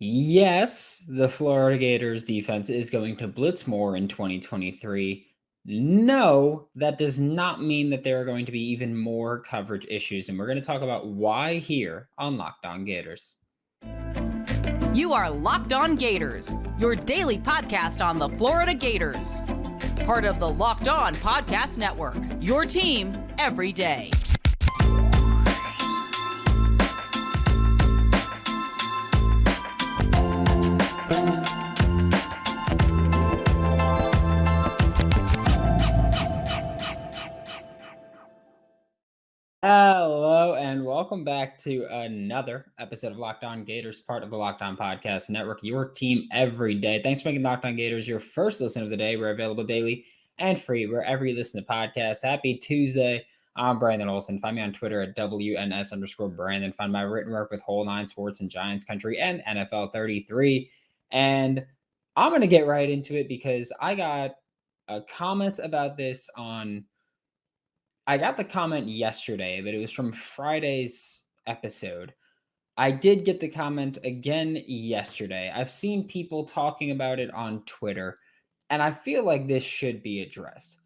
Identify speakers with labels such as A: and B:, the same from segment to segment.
A: Yes, the Florida Gators defense is going to blitz more in 2023. No, that does not mean that there are going to be even more coverage issues. And we're going to talk about why here on Locked On Gators.
B: You are Locked On Gators, your daily podcast on the Florida Gators. Part of the Locked On Podcast Network, your team every day.
A: Hello, and welcome back to another episode of Locked On Gators, part of the Locked On Podcast Network, your team every day. Thanks for making Locked On Gators your first listen of the day. We're available daily and free wherever you listen to podcasts. Happy Tuesday. I'm Brandon Olson. Find me on Twitter at WNS_Brandon. Find my written work with Whole Nine Sports and Giants Country and NFL 33. And I'm going to get right into it because I got comments about this on I got the comment yesterday, but it was from Friday's episode. I did get the comment again yesterday. I've seen people talking about it on Twitter, and I feel like this should be addressed.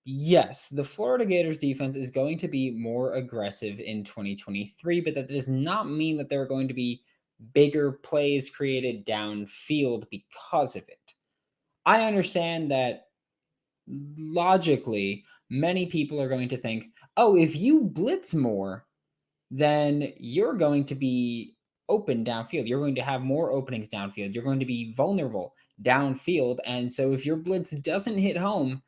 A: Yes, the Florida Gators defense is going to be more aggressive in 2023, but that does not mean that there are going to be bigger plays created downfield because of it. I understand that logically, many people are going to think, oh, if you blitz more, then you're going to be open downfield. You're going to have more openings downfield. You're going to be vulnerable downfield. And so if your blitz doesn't hit home,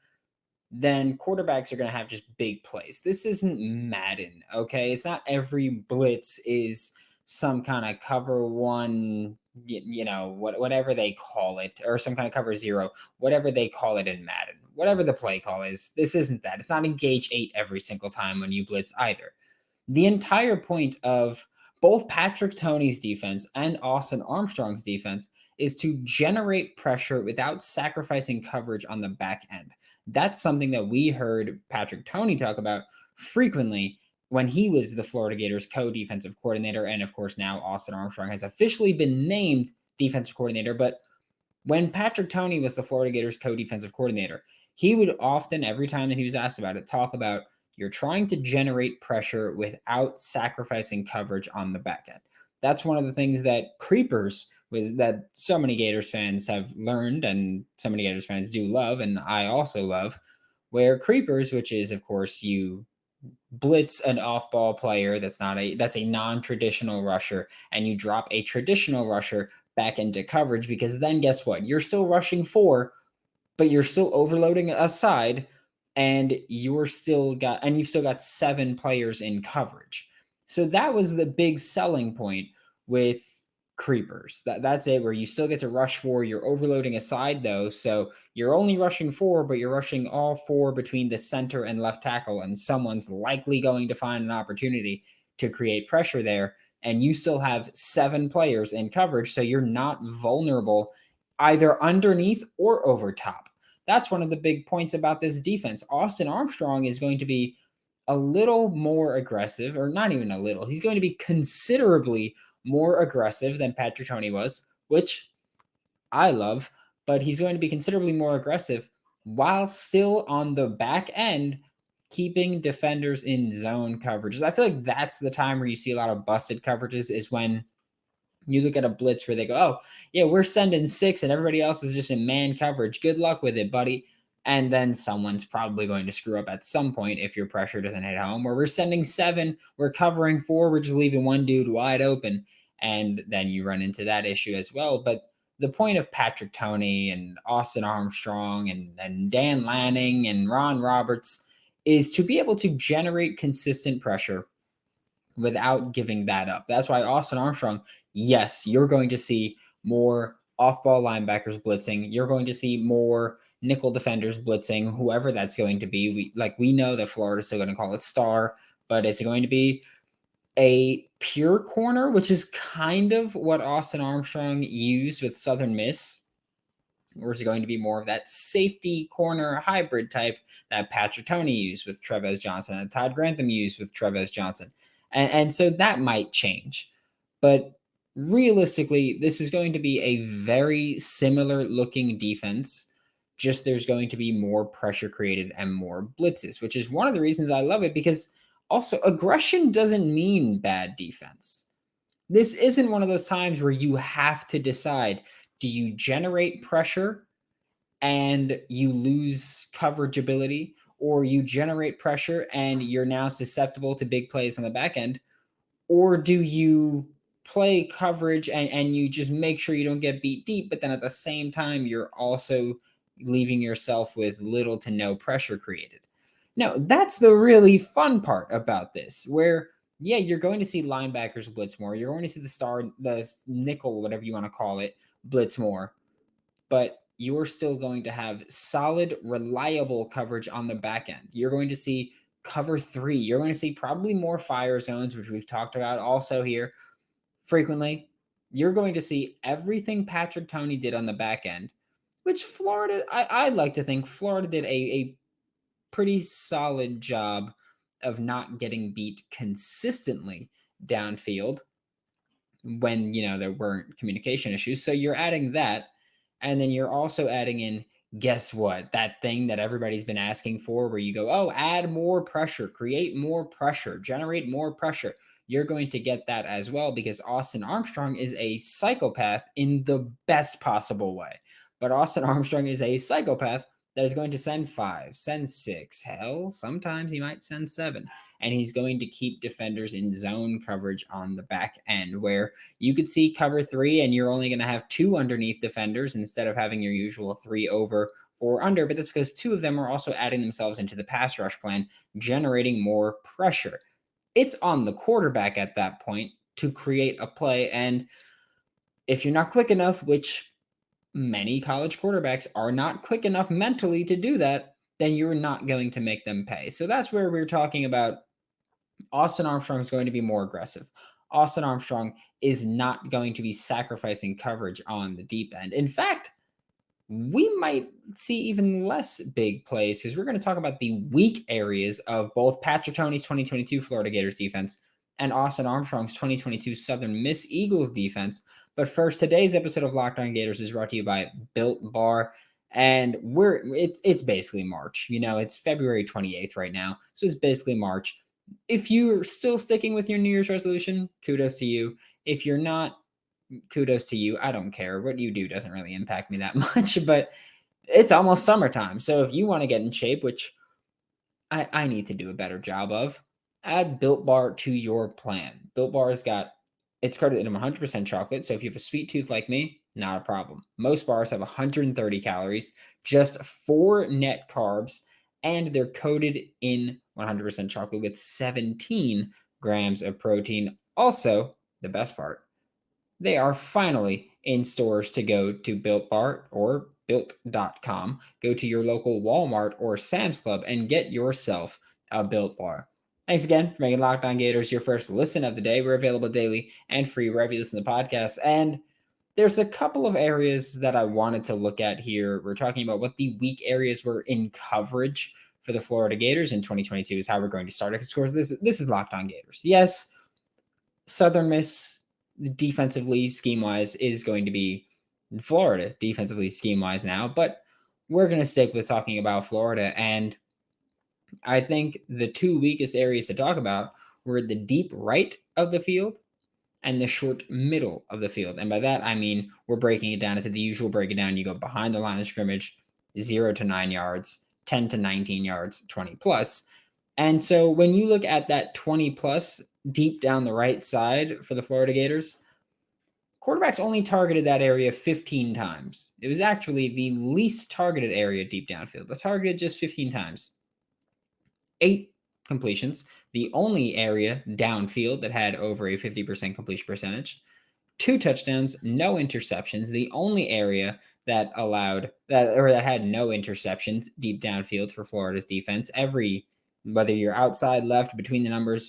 A: then quarterbacks are going to have just big plays. This isn't Madden, okay? It's not every blitz is some kind of cover one, whatever they call it, or some kind of cover zero, whatever they call it in Madden, whatever the play call is. This isn't that. It's not engage 8 every single time when you blitz either. The entire point of both Patrick Toney's defense and Austin Armstrong's defense is to generate pressure without sacrificing coverage on the back end. That's something that we heard Patrick Toney talk about frequently when he was the Florida Gators co-defensive coordinator. And of course, now Austin Armstrong has officially been named defensive coordinator. But when Patrick Toney was the Florida Gators co-defensive coordinator, he would often, every time that he was asked about it, talk about you're trying to generate pressure without sacrificing coverage on the back end. That's one of the things that creepers was that so many Gators fans have learned, and so many Gators fans do love, and I also love, where creepers, which is of course you blitz an off-ball player that's a non-traditional rusher, and you drop a traditional rusher back into coverage, because then guess what? You're still rushing 4, but you're still overloading a side, and you've still got 7 players in coverage. So that was the big selling point with creepers. That's it, where you still get to rush 4. You're overloading a side though, so you're only rushing 4, but you're rushing all 4 between the center and left tackle, and someone's likely going to find an opportunity to create pressure there, and you still have 7 players in coverage, so you're not vulnerable either underneath or over top. That's one of the big points about this defense. Austin Armstrong is going to be a little more aggressive, or not even a little. He's going to be considerably more aggressive than Patrick Toney was, which I love, but he's going to be considerably more aggressive while still on the back end keeping defenders in zone coverages. I feel like that's the time where you see a lot of busted coverages, is when you look at a blitz where they go, oh, yeah, we're sending 6 and everybody else is just in man coverage. Good luck with it, buddy. And then someone's probably going to screw up at some point if your pressure doesn't hit home. Or we're sending 7, we're covering 4, we're just leaving one dude wide open. And then you run into that issue as well. But the point of Patrick Toney and Austin Armstrong and Dan Lanning and Ron Roberts is to be able to generate consistent pressure without giving that up. That's why Austin Armstrong, yes, you're going to see more off-ball linebackers blitzing. You're going to see more nickel defenders blitzing, whoever that's going to be. We know that Florida's still going to call it star, but is it going to be a pure corner, which is kind of what Austin Armstrong used with Southern Miss? Or is it going to be more of that safety corner hybrid type that Patrick Toney used with Trevez Johnson and Todd Grantham used with Trevez Johnson? And so that might change. But realistically, this is going to be a very similar looking defense. Just there's going to be more pressure created and more blitzes, which is one of the reasons I love it, because also aggression doesn't mean bad defense. This isn't one of those times where you have to decide, do you generate pressure and you lose coverage ability, or you generate pressure and you're now susceptible to big plays on the back end, or do you play coverage and you just make sure you don't get beat deep, but then at the same time, you're also leaving yourself with little to no pressure created. Now, that's the really fun part about this, where, yeah, you're going to see linebackers blitz more. You're going to see the nickel, whatever you want to call it, blitz more. But you're still going to have solid, reliable coverage on the back end. You're going to see cover 3. You're going to see probably more fire zones, which we've talked about also here frequently. You're going to see everything Patrick Toney did on the back end, which Florida, I'd like to think Florida did a pretty solid job of not getting beat consistently downfield when, there weren't communication issues. So you're adding that. And then you're also adding in, guess what? That thing that everybody's been asking for, where you go, oh, add more pressure, create more pressure, generate more pressure. You're going to get that as well, because Austin Armstrong is a psychopath in the best possible way. But Austin Armstrong is a psychopath that is going to send 5, send 6, hell, sometimes he might send 7. And he's going to keep defenders in zone coverage on the back end, where you could see cover 3 and you're only going to have 2 underneath defenders instead of having your usual 3 over or under. But that's because 2 of them are also adding themselves into the pass rush plan, generating more pressure. It's on the quarterback at that point to create a play. And if you're not quick enough, which many college quarterbacks are not quick enough mentally to do that, then you're not going to make them pay. So that's where we're talking about Austin Armstrong is going to be more aggressive. Austin Armstrong is not going to be sacrificing coverage on the deep end. In fact, we might see even less big plays, because we're going to talk about the weak areas of both Patrick Toney's 2022 Florida Gators defense and Austin Armstrong's 2022 Southern Miss Eagles defense. But first, today's episode of Locked On Gators is brought to you by Built Bar. And it's basically March. It's February 28th right now. So it's basically March. If you're still sticking with your New Year's resolution, kudos to you. If you're not, kudos to you. I don't care. What you do doesn't really impact me that much, but it's almost summertime. So if you want to get in shape, which I need to do a better job of, add Built Bar to your plan. Built Bar it's coated in 100% chocolate. So if you have a sweet tooth like me, not a problem. Most bars have 130 calories, just 4 net carbs, and they're coated in 100% chocolate with 17 grams of protein. Also, the best part, they are finally in stores to go to Built Bar or built.com. Go to your local Walmart or Sam's Club and get yourself a Built Bar. Thanks again for making Locked On Gators your first listen of the day. We're available daily and free wherever you listen to podcasts. And there's a couple of areas that I wanted to look at here. We're talking about what the weak areas were in coverage for the Florida Gators in 2022 is how we're going to start it. Of course, this is Locked On Gators. Yes, Southern Miss defensively, scheme-wise, is going to be Florida defensively, scheme-wise now, but we're going to stick with talking about Florida. And I think the 2 weakest areas to talk about were the deep right of the field and the short middle of the field. And by that, I mean, we're breaking it down into the usual breakdown. You go behind the line of scrimmage, 0 to 9 yards, 10 to 19 yards, 20 plus. And so when you look at that 20 plus deep down the right side for the Florida Gators, quarterbacks only targeted that area 15 times. It was actually the least targeted area deep downfield, but targeted just 15 times. 8 completions, the only area downfield that had over a 50% completion percentage. 2 touchdowns, no interceptions, the only area that had no interceptions deep downfield for Florida's defense. Whether you're outside left, between the numbers,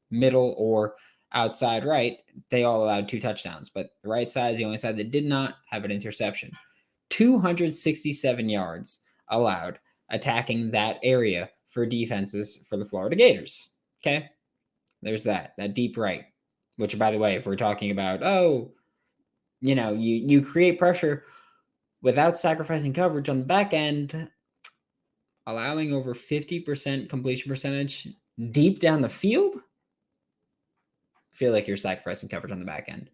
A: middle, or outside right, they all allowed 2 touchdowns. But the right side is the only side that did not have an interception. 267 yards allowed attacking that area for defenses for the Florida Gators. Okay, there's that deep right. which, by the way, if we're talking about, you create pressure without sacrificing coverage on the back end, allowing over 50% completion percentage deep down the field, feel like you're sacrificing coverage on the back end.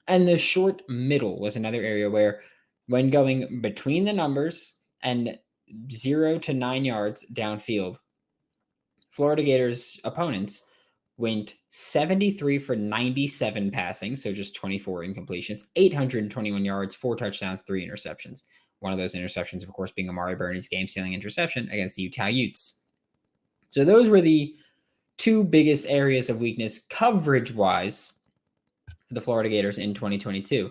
A: And the short middle was another area where, when going between the numbers and 0 to 9 yards downfield, Florida Gators opponents went 73 for 97 passing, so just 24 incompletions, 821 yards, 4 touchdowns, 3 interceptions. One of those interceptions, of course, being Amari Burney's game-stealing interception against the Utah Utes. So those were the two biggest areas of weakness coverage-wise for the Florida Gators in 2022.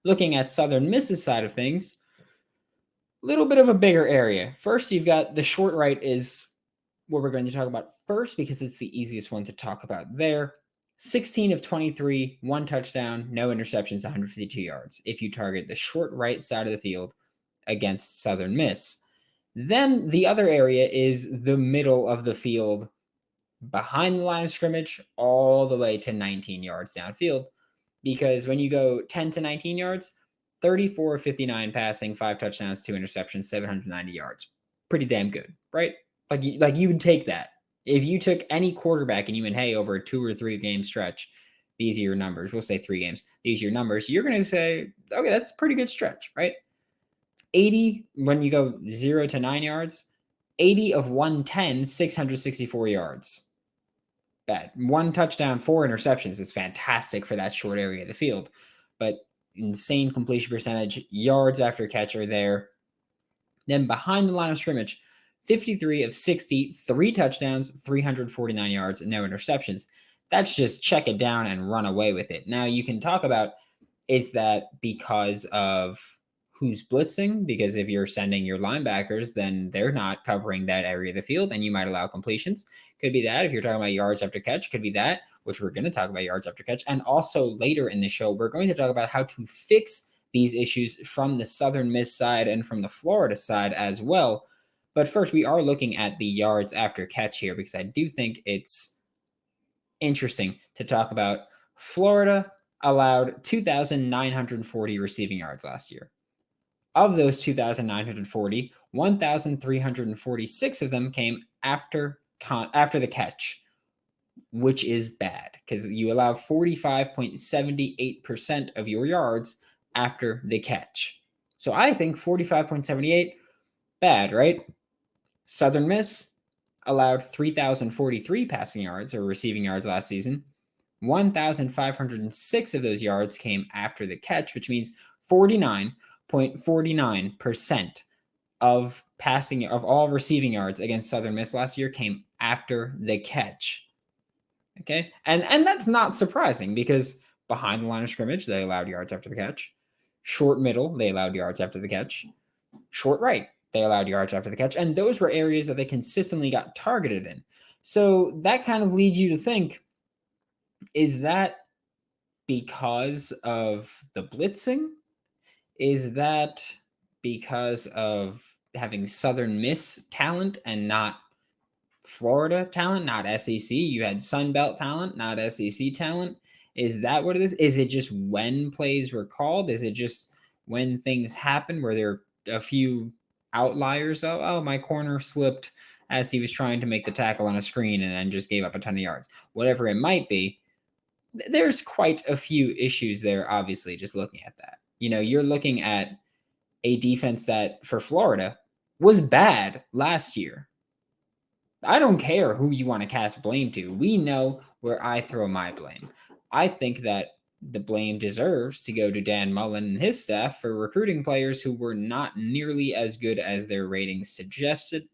A: Looking at Southern Miss's side of things, a little bit of a bigger area. First, you've got the short right is what we're going to talk about first because it's the easiest one to talk about there. 16 of 23, 1 touchdown, no interceptions, 152 yards. If you target the short right side of the field against Southern Miss. Then the other area is the middle of the field behind the line of scrimmage all the way to 19 yards downfield. Because when you go 10 to 19 yards, 34 of 59 passing, 5 touchdowns, 2 interceptions, 790 yards. Pretty damn good, right? Like you would take that. If you took any quarterback and you went, hey, over a 2 or 3 game stretch, these are your numbers. We'll say 3 games. These are your numbers. You're going to say, okay, that's a pretty good stretch, right? 80, when you go 0 to 9 yards, 80 of 110, 664 yards. Bad. 1 touchdown, 4 interceptions is fantastic for that short area of the field. But insane completion percentage, yards after catch are there. Then behind the line of scrimmage, 53 of 60, 3 touchdowns, 349 yards, and no interceptions. That's just check it down and run away with it. Now you can talk about, is that because of who's blitzing? Because if you're sending your linebackers, then they're not covering that area of the field and you might allow completions. Could be that. If you're talking about yards after catch, could be that, which we're going to talk about yards after catch. And also later in the show, we're going to talk about how to fix these issues from the Southern Miss side and from the Florida side as well. But first, we are looking at the yards after catch here because I do think it's interesting to talk about. Florida allowed 2,940 receiving yards last year. Of those 2,940, 1,346 of them came after the catch, which is bad because you allow 45.78% of your yards after the catch. So I think 45.78, bad, right? Southern Miss allowed 3,043 passing yards or receiving yards last season. 1,506 of those yards came after the catch, which means 49.49% of all receiving yards against Southern Miss last year came after the catch. Okay? And that's not surprising because behind the line of scrimmage, they allowed yards after the catch. Short middle, they allowed yards after the catch. Short right, they allowed yards after the catch. And those were areas that they consistently got targeted in. So that kind of leads you to think, is that because of the blitzing? Is that because of having Southern Miss talent and not Florida talent, not SEC? You had Sun Belt talent, not SEC talent. Is that what it is? Is it just when plays were called? Is it just when things happen where there are a few outliers? Oh, my corner slipped as he was trying to make the tackle on a screen and then just gave up a ton of yards. Whatever it might be, there's quite a few issues there, obviously, just looking at that. You're looking at a defense that, for Florida, was bad last year. I don't care who you want to cast blame to. We know where I throw my blame. I think that the blame deserves to go to Dan Mullen and his staff for recruiting players who were not nearly as good as their ratings suggested,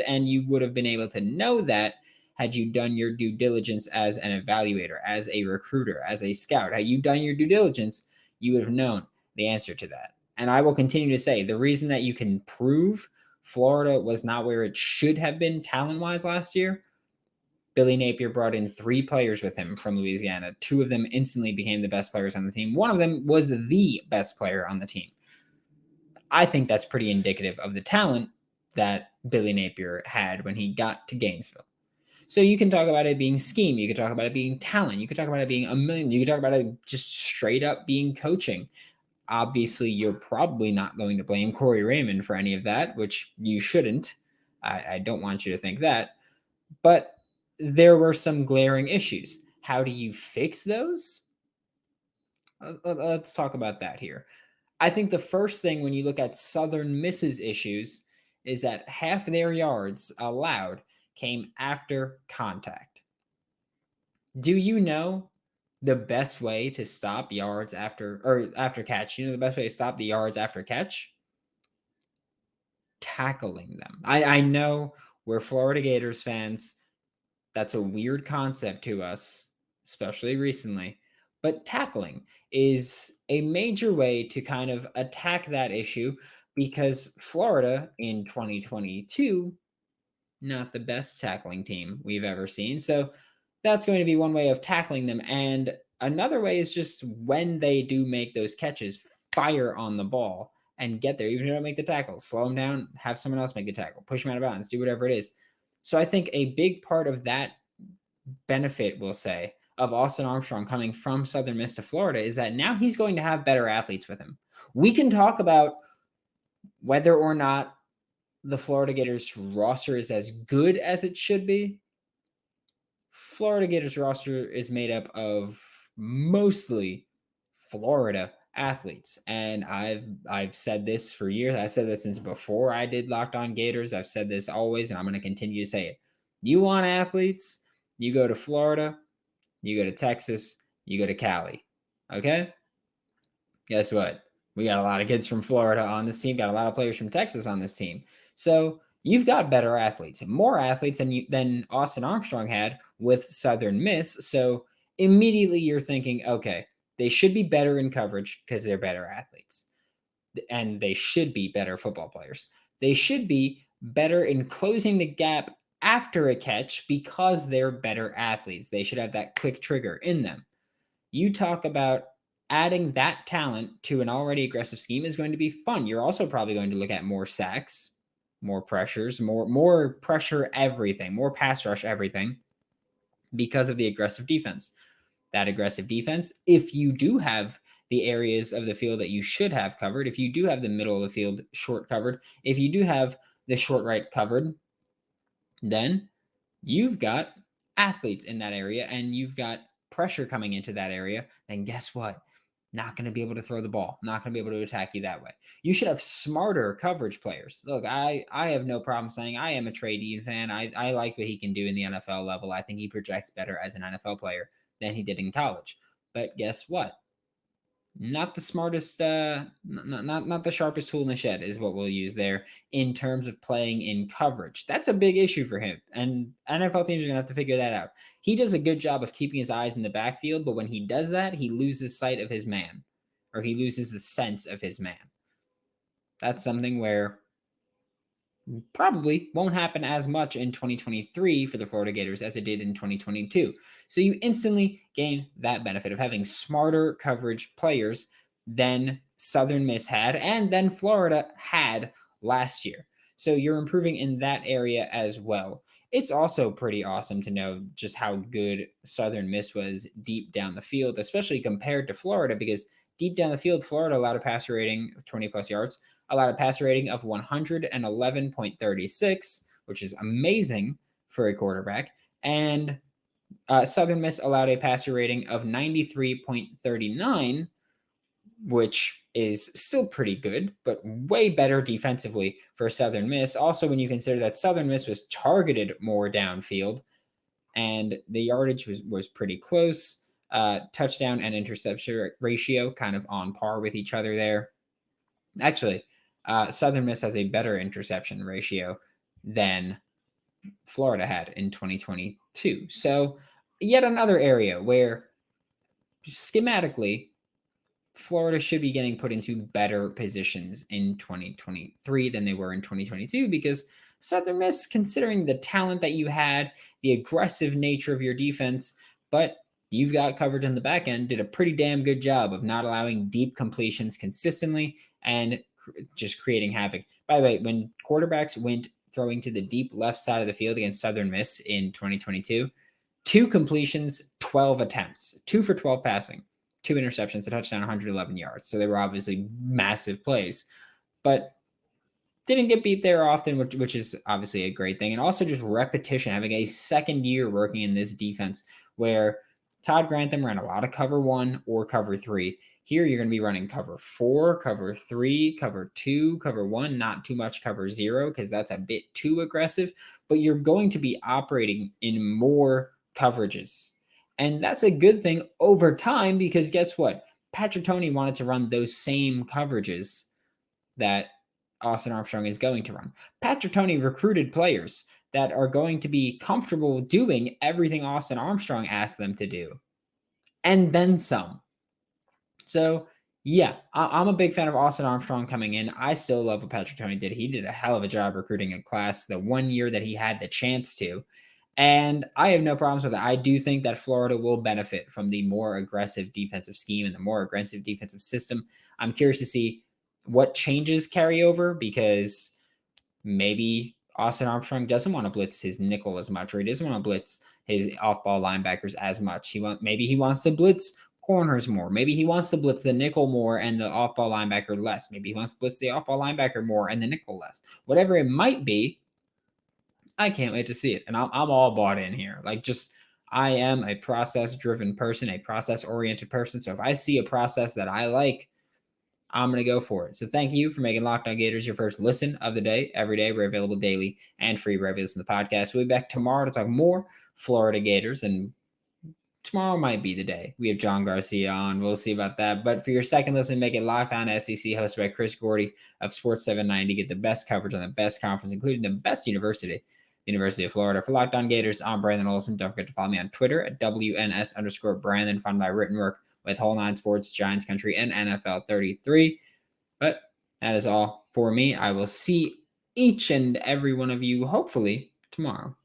A: and you would have been able to know that had you done your due diligence as an evaluator, as a recruiter, as a scout. Had you done your due diligence, you would have known the answer to that. And I will continue to say the reason that you can prove Florida was not where it should have been talent-wise last year, Billy Napier brought in 3 players with him from Louisiana. 2 of them instantly became the best players on the team. One of them was the best player on the team. I think that's pretty indicative of the talent that Billy Napier had when he got to Gainesville. So you can talk about it being scheme. You could talk about it being talent. You could talk about it being a million. You could talk about it just straight up being coaching. Obviously, you're probably not going to blame Corey Raymond for any of that, which you shouldn't. I don't want you to think that. But there were some glaring issues. How do you fix those? Let's talk about that here. I think the first thing when you look at Southern Miss's issues is that half their yards allowed came after contact. Do you know the best way to stop yards after catch? You know the best way to stop the yards after catch? Tackling them. I know we're Florida Gators fans. That's a weird concept to us, especially recently. But tackling is a major way to kind of attack that issue because Florida in 2022, not the best tackling team we've ever seen. So that's going to be one way of tackling them. And another way is just when they do make those catches, fire on the ball and get there. Even if you don't make the tackle, slow them down, have someone else make the tackle, push them out of bounds, do whatever it is. So I think a big part of that benefit, we'll say, of Austin Armstrong coming from Southern Miss to Florida is that now he's going to have better athletes with him. We can talk about whether or not the Florida Gators roster is as good as it should be. Florida Gators roster is made up of mostly Florida athletes. And I've said this for years. I said that since before I did Locked On Gators. I've said this always, and I'm going to continue to say it. You want athletes, you go to Florida, you go to Texas, you go to Cali. Okay? Guess what? We got a lot of kids from Florida on this team, got a lot of players from Texas on this team. So you've got better athletes, more athletes than Austin Armstrong had with Southern Miss. So immediately you're thinking, okay, they should be better in coverage because they're better athletes. And they should be better football players. They should be better in closing the gap after a catch because they're better athletes. They should have that quick trigger in them. You talk about adding that talent to an already aggressive scheme is going to be fun. You're also probably going to look at more sacks, more pressures, more pressure everything, more pass rush everything because of the aggressive defense. That aggressive defense, if you do have the areas of the field that you should have covered, if you do have the middle of the field short covered, if you do have the short right covered, then you've got athletes in that area and you've got pressure coming into that area, then guess what? Not going to be able to throw the ball, not going to be able to attack you that way. You should have smarter coverage players. Look, I have no problem saying I am a Trey Dean fan. I like what he can do in the NFL level. I think he projects better as an NFL player than he did in college. But guess what? Not the smartest, not the sharpest tool in the shed is what we'll use there in terms of playing in coverage. That's a big issue for him, and NFL teams are going to have to figure that out. He does a good job of keeping his eyes in the backfield, but when he does that, he loses sight of his man, or he loses the sense of his man. That's something where probably won't happen as much in 2023 for the Florida Gators as it did in 2022. So you instantly gain that benefit of having smarter coverage players than Southern Miss had and then Florida had last year. So you're improving in that area as well. It's also pretty awesome to know just how good Southern Miss was deep down the field, especially compared to Florida, because deep down the field, Florida allowed a passer rating of 20 plus yards, allowed a passer rating of 111.36, which is amazing for a quarterback. And Southern Miss allowed a passer rating of 93.39, which is still pretty good, but way better defensively for Southern Miss. Also, when you consider that Southern Miss was targeted more downfield and the yardage was pretty close. Touchdown and interception ratio kind of on par with each other there. Actually, Southern Miss has a better interception ratio than Florida had in 2022. So yet another area where schematically Florida should be getting put into better positions in 2023 than they were in 2022 because Southern Miss, considering the talent that you had, the aggressive nature of your defense, but you've got covered in the back end, did a pretty damn good job of not allowing deep completions consistently and just creating havoc. By the way, when quarterbacks went throwing to the deep left side of the field against Southern Miss in 2022. 2 completions, 12 attempts, 2 for 12 passing, 2 interceptions, a touchdown, 111 yards. So they were obviously massive plays, but didn't get beat there often, which is obviously a great thing. And also just repetition, having a second year working in this defense where Todd Grantham ran a lot of cover 1 or cover 3. Here you're going to be running cover 4, cover 3, cover 2, cover 1, not too much cover 0 because that's a bit too aggressive, but you're going to be operating in more coverages. And that's a good thing over time because guess what? Patrick Toney wanted to run those same coverages that Austin Armstrong is going to run. Patrick Toney recruited players that are going to be comfortable doing everything Austin Armstrong asked them to do, and then some. So, yeah, I'm a big fan of Austin Armstrong coming in. I still love what Patrick Toney did. He did a hell of a job recruiting a class the 1 year that he had the chance to. And I have no problems with it. I do think that Florida will benefit from the more aggressive defensive scheme and the more aggressive defensive system. I'm curious to see what changes carry over because maybe Austin Armstrong doesn't want to blitz his nickel as much, or he doesn't want to blitz his off-ball linebackers as much. Maybe he wants to blitz corners more. Maybe he wants to blitz the nickel more and the off-ball linebacker less. Maybe he wants to blitz the off-ball linebacker more and the nickel less. Whatever it might be, I can't wait to see it. And I'm all bought in here. I am a process-driven person, a process-oriented person. So if I see a process that I like, I'm going to go for it. So thank you for making Locked On Gators your first listen of the day. Every day, we're available daily and free wherever you listen to the podcast. We'll be back tomorrow to talk more Florida Gators, and tomorrow might be the day. We have John Garcia on. We'll see about that. But for your second listen, make it Locked On SEC, hosted by Chris Gordy of Sports 790. Get the best coverage on the best conference, including the best university, the University of Florida. For Locked On Gators, I'm Brandon Olson. Don't forget to follow me on Twitter at WNS_Brandon, found my written work with Whole 9 Sports, Giants Country, and NFL 33. But that is all for me. I will see each and every one of you, hopefully, tomorrow.